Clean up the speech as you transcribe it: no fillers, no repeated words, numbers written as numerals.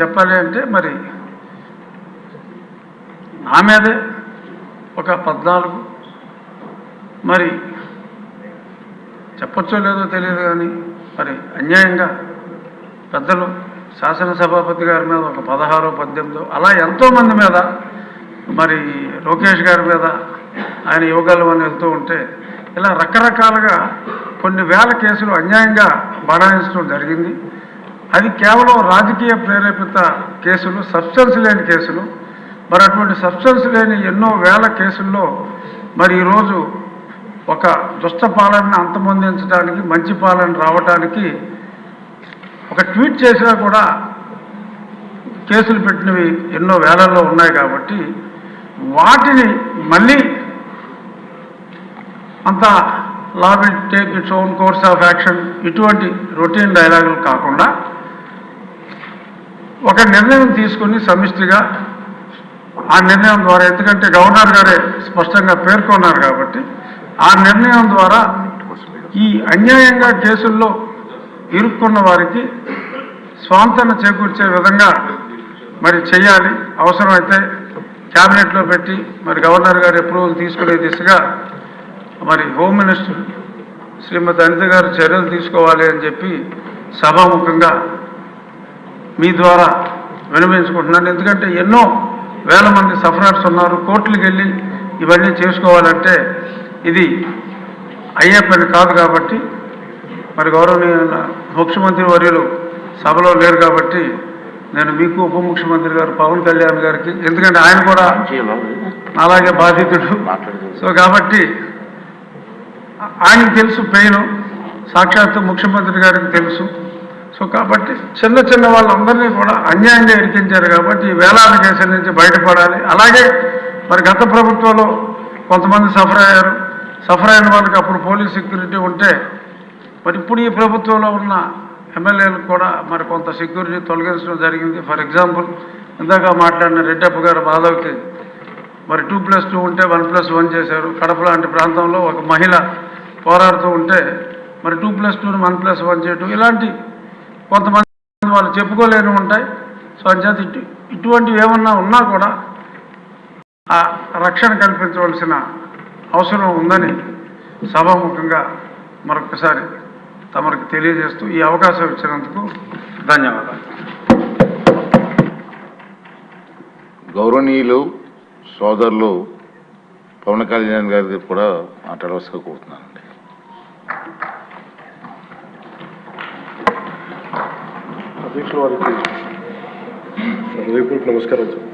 చెప్పాలి అంటే మరి నా మీదే ఒక 14 మరి చెప్పచ్చో లేదో తెలియదు కానీ మరి అన్యాయంగా పెద్దలు శాసనసభాపతి గారి మీద ఒక 16 18 అలా ఎంతోమంది మీద మరి లోకేష్ గారి మీద ఆయన యువగలం అని వెళ్తూ ఉంటే ఇలా రకరకాలుగా కొన్ని వేల కేసులు అన్యాయంగా బడాయించడం జరిగింది. అది కేవలం రాజకీయ ప్రేరేపిత కేసులు, సబ్స్టెన్స్ లేని కేసులు. మరి అటువంటి సబ్స్టెన్స్ లేని ఎన్నో వేల కేసుల్లో మరి ఈరోజు ఒక దుష్ట పాలనను అంతమొందించడానికి, మంచి పాలన రావడానికి ఒక ట్వీట్ చేసినా కూడా కేసులు పెట్టినవి ఎన్నో వేలల్లో ఉన్నాయి. కాబట్టి వాటిని మళ్ళీ అంత law will take its own course of action ఇటువంటి రొటీన్ డైలాగులు కాకుండా ఒక నిర్ణయం తీసుకుని సమిష్టిగా ఆ నిర్ణయం ద్వారా, ఎందుకంటే గవర్నర్ గారే స్పష్టంగా పేర్కొన్నారు కాబట్టి ఆ నిర్ణయం ద్వారా ఈ అన్యాయంగా కేసుల్లో ఇరుక్కున్న వారికి స్వాంతన చేకూర్చే విధంగా మరి చేయాలి. అవసరమైతే క్యాబినెట్లో పెట్టి మరి గవర్నర్ గారు అప్రూవల్ తీసుకునే దిశగా మరి హోమ్ మినిస్టర్ శ్రీమతి అనిత గారు చర్యలు తీసుకోవాలి అని చెప్పి సభాముఖంగా మీ ద్వారా విన్నవించుకుంటున్నాను. ఎందుకంటే ఎన్నో వేల మంది సఫరర్స్ ఉన్నారు. కోర్టులకు వెళ్ళి ఇవన్నీ చేసుకోవాలంటే ఇది అయ్యే పని కాదు. కాబట్టి మరి గౌరవనీయ ముఖ్యమంత్రి వర్యులు సభలో లేరు కాబట్టి నేను మీకు ఉప ముఖ్యమంత్రి గారు పవన్ కళ్యాణ్ గారికి, ఎందుకంటే ఆయన కూడా అలాగే బాధితుడు. సో కాబట్టి ఆయనకు తెలుసు పెయిన్, సాక్షాత్తు ముఖ్యమంత్రి గారికి తెలుసు. సో కాబట్టి చిన్న చిన్న వాళ్ళందరినీ కూడా అన్యాయంగా ఇరికించారు. కాబట్టి వేలాది కేసుల నుంచి బయటపడాలి. అలాగే మరి గత ప్రభుత్వంలో కొంతమంది సఫర్ అయ్యారు. సఫర్ అయిన వాళ్ళకి అప్పుడు పోలీస్ సెక్యూరిటీ ఉంటే మరి ఇప్పుడు ఈ ప్రభుత్వంలో ఉన్న ఎమ్మెల్యేలకు కూడా మరి కొంత సెక్యూరిటీ తొలగించడం జరిగింది. ఫర్ ఎగ్జాంపుల్ ఇందాక మాట్లాడిన రెడ్డప్ప గారు మాధవ్కి మరి 2+2 ఉంటే 1+1 చేశారు. కడప లాంటి ప్రాంతంలో ఒక మహిళ పోరాడుతూ ఉంటే మరి 2+2ను 1+1 చేయటం, ఇలాంటి కొంతమంది వాళ్ళు చెప్పుకోలేని ఉంటాయి. సో అంచేత ఇటువంటివి ఏమన్నా ఉన్నా కూడా ఆ రక్షణ కల్పించవలసిన అవసరం ఉందని సభాముఖంగా మరొకసారి తమకు తెలియజేస్తూ ఈ అవకాశం ఇచ్చినందుకు ధన్యవాదాలు. గౌరవనీయులు సోదరులు పవన్ కళ్యాణ్ గారికి కూడా మాట్లాడవలసిగా కోరుతున్నానండి. అధ్యక్షుల వారికి హృదయపూర్వక నమస్కారం సార్.